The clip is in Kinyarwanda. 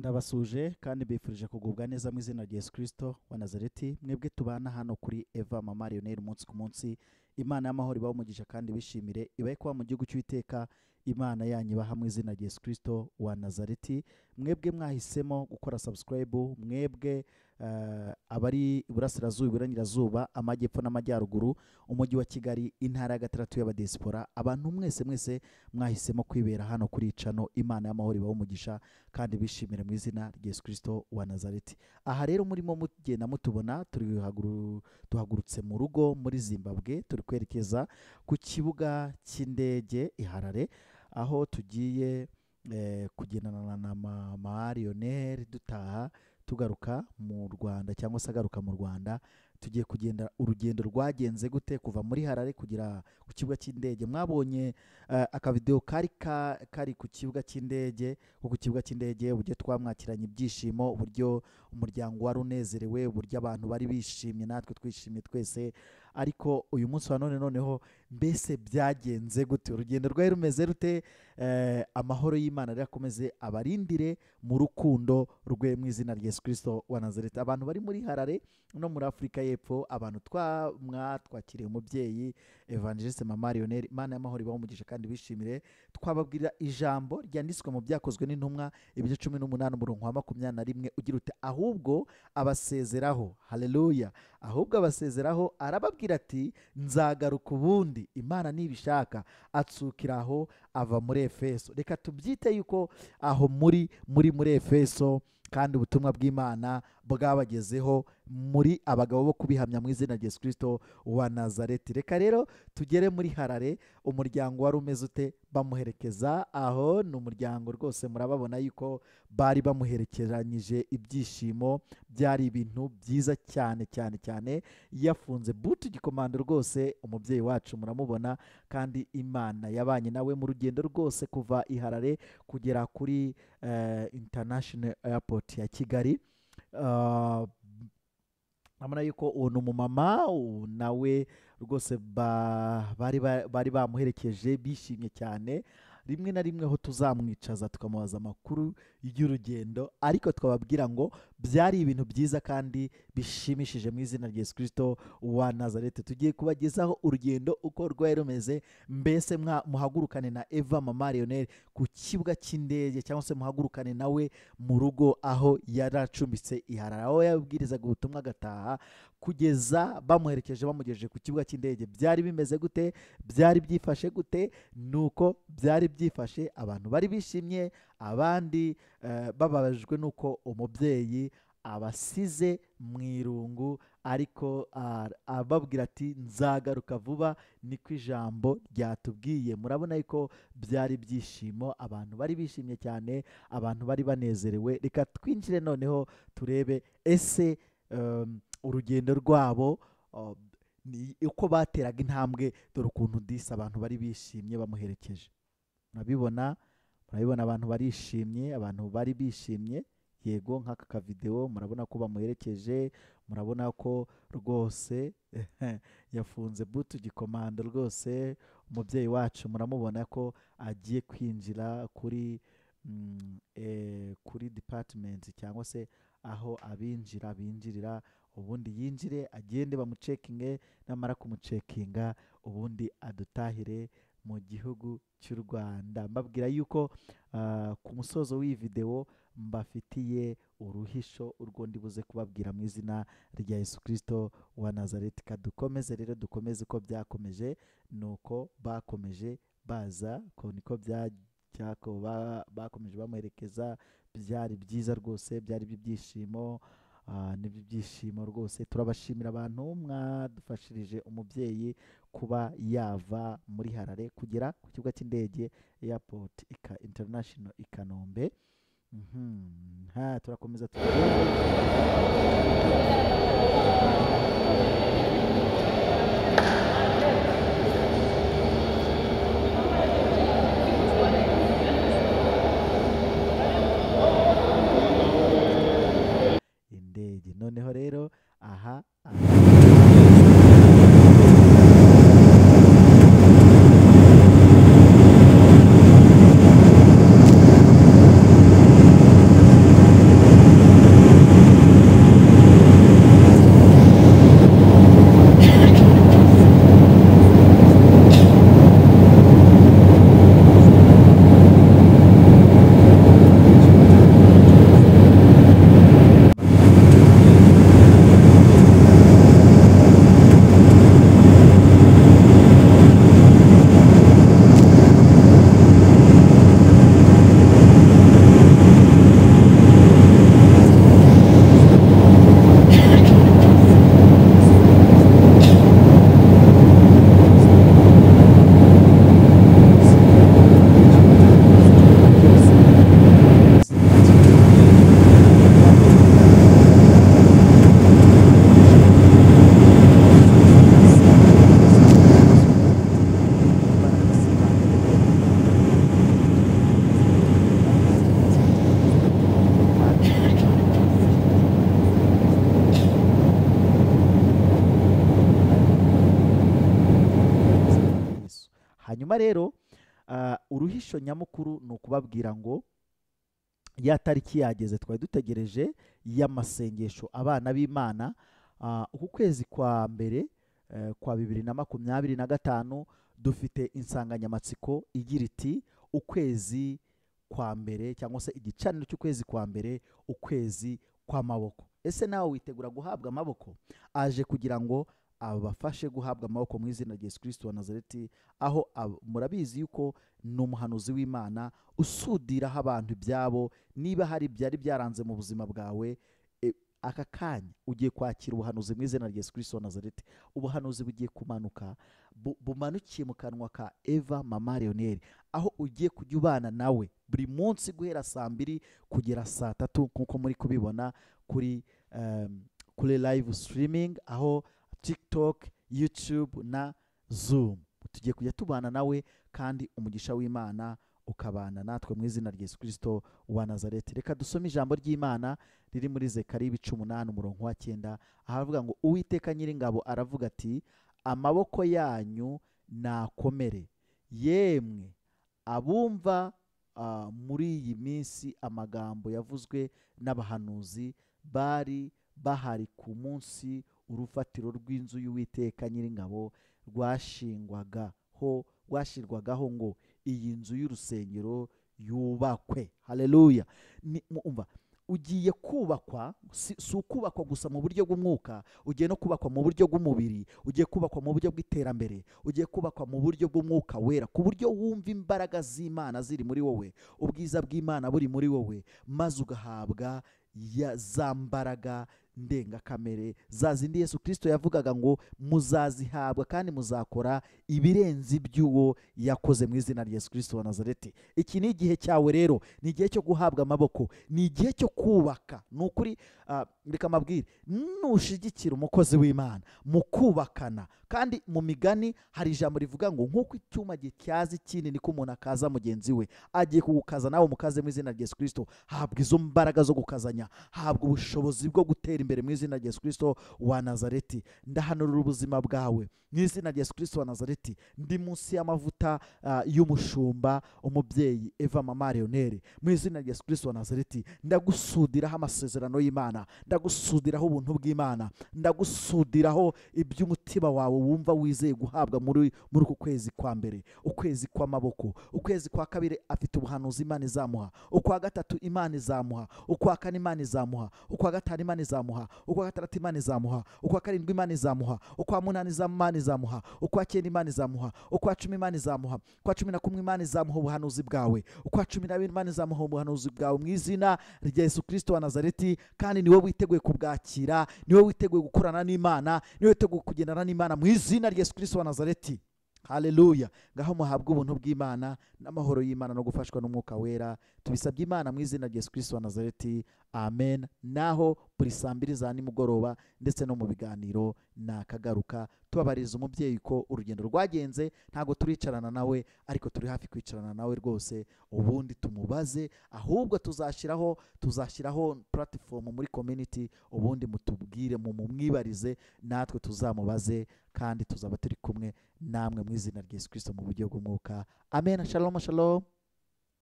Ndabasuje kandi bifurije kugubwa neza mu izina rya Yesu Kristo wa Nazareti. Mwebwe tubana hano kuri Eva Mama Lionel umunsi ku munsi. Imana y'amahoro ibahe umugisha kandi bishimire. Ibahe kuba mu gihugu cy'Uwiteka. Imana yanyu ibaha mu izina rya Yesu Kristo wa Nazareti. Mwebwe mwahisemo gukora subscribe, mwebwe abari iburasirazuba, iburengerazuba, amajyepfo n'amajyaruguru, umujyi wa Kigali, intara ya gatandatu y'abadiaspora, abantu mwese mwahisemo kwibera hano kuri cano. Imana y'amahoro ibahe umugisha kandi bishimire mu izina rya Yesu Kristo wa Nazareti. Aha rero murimo mugenda mutubona tuhagurutse mu rugo muri Zimbabwe, turi kwerekeza ku kibuga cy'indege i Harare, aho tugiye kugendana na Mama Lionel dutaha tugaruka mu Rwanda, cyangwa se agaruka mu Rwanda. Tugiye kugenda urugendo rwagenze gute kuva muri Harare kugera ku kibuga cy'indege. Mwabonye akavideo kari ku kibuga cy'indege, ku kibuga cy'indege, uburyo twamwakiranye ibyishimo, uburyo umuryango wari unezerewe, uburyo abantu bari bishimye, natwe twishimye twese. Ariko uyu munsi wa noneho mbese byagenze gute? Urugendo rwari rumeze rute? Amahoro y'Imana rirakomeze abarindire mu rukundo rwe mu izina rya Yesu Kristo wa Nazareti. Abantu bari muri Harare no muri Afurika y'Epfo, abantu twakiriye umubyeyi Evangeliste Mama Lionel, Imana y'amahoro ibahe umugisha kandi bishimire. Twababwira ijambo ryanditswe mu byakozwe n'intumwa ibice 18 umurongo wa 21 ugira ute: ahubwo abasezeraho, haleluya, ahubwo abasezeraho arababwira ati nzagaruka ubundi Imana nibishaka. Atsukiraho ava muri Efeso. Reka tubyite yuko aho muri Efeso kandi ubutumwa bw'Imana bwabagezeho muri abagabo bo kubihamya mu izina rya Yesu Kristo wa Nazareti. Reka rero tugere muri Harare. Umuryango wari umeze ute? Bamuherekeza aho ni umuryango rwose murababona yuko bari bamuherekeranyije ibyishimo, byari ibintu byiza cyane. Yafunze butu gikomando rwose, umubyeyi wacu muramubona, kandi Imana yabanye nawe mu rugendo rwose kuva i Harare kugera kuri International Airport ya Kigali. Amana yuko uwo umumama nawe rwose bari bamuherekeje bishimye cyane. Rimwe na rimwe aho tuzamwicaza tukamubaza amakuru y'urugendo, ariko twababwira ngo byari ibintu byiza kandi bishimishije mu izina rya Yesu Kristo wa Nazareti. Tugiye kubagezaho urugendo uko rwari rumeze. Mbese muhagurukane na Eva Mama Lionel ku kibuga cy'indege, cyangwa se muhagurukane nawe mu rugo aho yaracumbitse i Harare, aho yabwirizaga ubutumwa agataha, kugeza bamuherekeje bamugejeje ku kibuga cy'indege. Byari bimeze gute? Byari byifashe gute? Nuko byari byifashe. Abantu bari bishimye, abandi bababajwe nuko umubyeyi abasize mu irungu, ariko ababwira ati nzagaruka vuba. Niko ijambo ryatubwiye. Murabona yuko byari byishimo, abantu bari bishimye cyane, abantu bari banezerewe. Reka twinjire noneho turebe ese urugendo rwabo uko bateraga intambwe. Dore ukuntu disi abantu bari bishimye bamuherekeje. Murabibona abantu barishimye, abantu bari bishimye. Yego, nk'aka kavideo murabona ko bamuherekeje, murabona ko rwose yafunze butu gikomando rwose. Umubyeyi wacu muramubona ko agiye kwinjira kuri department, cyangwa se aho binjirira, ubundi yinjire agende bamucekinge, namara kumucekinga ubundi adutahire mu gihugu cy'u Rwanda. Mbabwira yuko ku musozo w'iyi video mbafitiye uruhisho urwo ndibuze kubabwira mu izina rya Yesu Kristo wa Nazareti. Kadukomeze rero, dukomeze uko byakomeje, nuko bakomeje baza, ko niko bakomeje bamuherekeza. Byari byiza rwose, byari ibyishimo, n'ibyishimo rwose. Turabashimira abantu mwadufashirije umubyeyi kuba yava muri Harare kugera ku kibuga cy'indege Airport International i Kanombe. Turakomeza indege noneho rero aha hanyuma rero uruhisho nyamukuru ni ukubabwira ngo ya tariki yageze, twari dutegereje y'amasengesho abana b'Imana. Uku kwezi kwa mbere kwa 2025 dufite insanganyamatsiko igira iti ukwezi kwa mbere, cyangwa se igicaniro cy'ukwezi kwa mbere, ukwezi kw'amaboko. Ese nawe witegura guhabwa amaboko? Aje kugira ngo abafashe guhabwa amaboko mu izina rya Yesu Kristo wa Nazareti, aho murabizi yuko ni umuhanuzi w'Imana usudiraho abantu ibyabo. Niba hari byari byaranze mu buzima bwawe, aka kanya ugiye kwakira ubuhanuzi mu izina rya Yesu Kristo wa Nazareti. Ubuhanuzi bugiye kumanuka, bumanukiye mu kanwa ka Eva Mama Leonel, aho ugiye kujya ubana nawe buri munsi guhera 2:00 kugera 3:00 nk'uko muri kubibona kuri live streaming, aho TikTok, YouTube na Zoom. Tugiye kujya tubana nawe, kandi umugisha w'Imana ukabana natwe mu izina rya Yesu Kristo wa Nazareti. Reka dusome ijambo ry'Imana riri muri Zekariya 18:9, ahavuga ngo Uwiteka Nyiringabo aravuga ati, amaboko yanyu nakomere, yemwe abumva muri iyi minsi amagambo yavuzwe n'abahanuzi bari bahari ku munsi urufatiro rw'inzu y'Uwiteka Nyiringabo rwashirwagaho ngo iyi nzu y'urusengero yubakwe. Haleluya. Umva, ugiye kubakwa, si ukubakwa gusa mu buryo bw'umwuka, ugiye no kubakwa mu buryo bw'umubiri, ugiye kubakwa mu buryo bw'iterambere, ugiye kubakwa mu buryo bw'umwuka wera, ku buryo wumva imbaraga z'Imana ziri muri wowe, ubwiza bw'Imana buri muri wowe, maze ugahabwa za mbaraga ndengakamere, za zindi Yesu Kristo yavugaga ngo muzazihabwa kandi muzakora ibirenze iby'uwo yakoze mu izina rya Yesu Kristo wa Nazareti. Iki ni igihe cyawe rero, ni igihe cyo guhabwa amaboko, ni igihe cyo kubaka. Ni ukuri, reka mabwire, nushigikira umukozi w'Imana mu kubakana, kandi mu migani hari ijambo rivuga ngo nk'uko icyuma gityaza ikindi niko umuntu akaza mugenzi we. Agiye kugukaza nawe mukaze mu izina rya Yesu Kristo. Habwa izo mbaraga zo gukazanya, habwa ubushobozi bwo gutera imbere mu izina rya Yesu Kristo wa Nazareti. Ndahanurira ubuzima bwawe mu izina rya Yesu Kristo wa Nazareti. Ndi munsi y'amavuta y'umushumba umubyeyi Eva Mama Leonel, mu izina rya Yesu Kristo wa Nazareti. Ndagusudiraho amasezerano y'Imana, ndagusudiraho ubuntu bw'Imana, ndagusudiraho iby'umutima wawe wumva wizeye guhabwa muri uku kwezi kwa mbere, ukwezi kw'amaboko. Ukwezi kwa kabiri afite ubuhanuzi Imana izamuha, ukwa gatatu Imana izamuha, ukwa kane Imana izamuha, ukwa gatanu Imana izamuha, ukwa gatandatu Imana izamuha, ukwa karindwi Imana izamuha, ukwa munani Imana izamuha, ukwa cyenda Imana izamuha, ukwa cumi Imana izamuha, ukwa cumi na kumwe Imana izamuha ubuhanuzi bwawe, ukwa cumi na bibiri Imana izamuha ubuhanuzi bwawe mu izina rya Yesu Kristo wa Nazareti. Kandi niwe witeguye kubwakira, niwe witeguye gukorana n'Imana, niwe witeguye kugendana n'Imana mu izina rya Yesu Kristo wa Nazareti. Haleluya. Ngaho muhabwe ubuntu bw'Imana n'amahoro y'Imana no gufashwa n'umwuka wera. Tubisabye Imana mu izina rya Yesu Kristo wa Nazareti. Amen. Naho buri 2:00 za nimugoroba ndetse no mu biganiro nakagaruka tubabariza umubyeyi ko urugendo rwagenze. Ntago turicarana nawe, ariko turi hafi kwicarana nawe rwose, ubundi tumubaze. Ahubwo tuzashyiraho platform muri community, ubundi mutubwire, mumwibarize, natwe tuzamubaze, kandi tuzaba turi kumwe namwe mu izina rya Yesu Kristo mu buryo bw'umwuka. Amen. Shalom, shalom.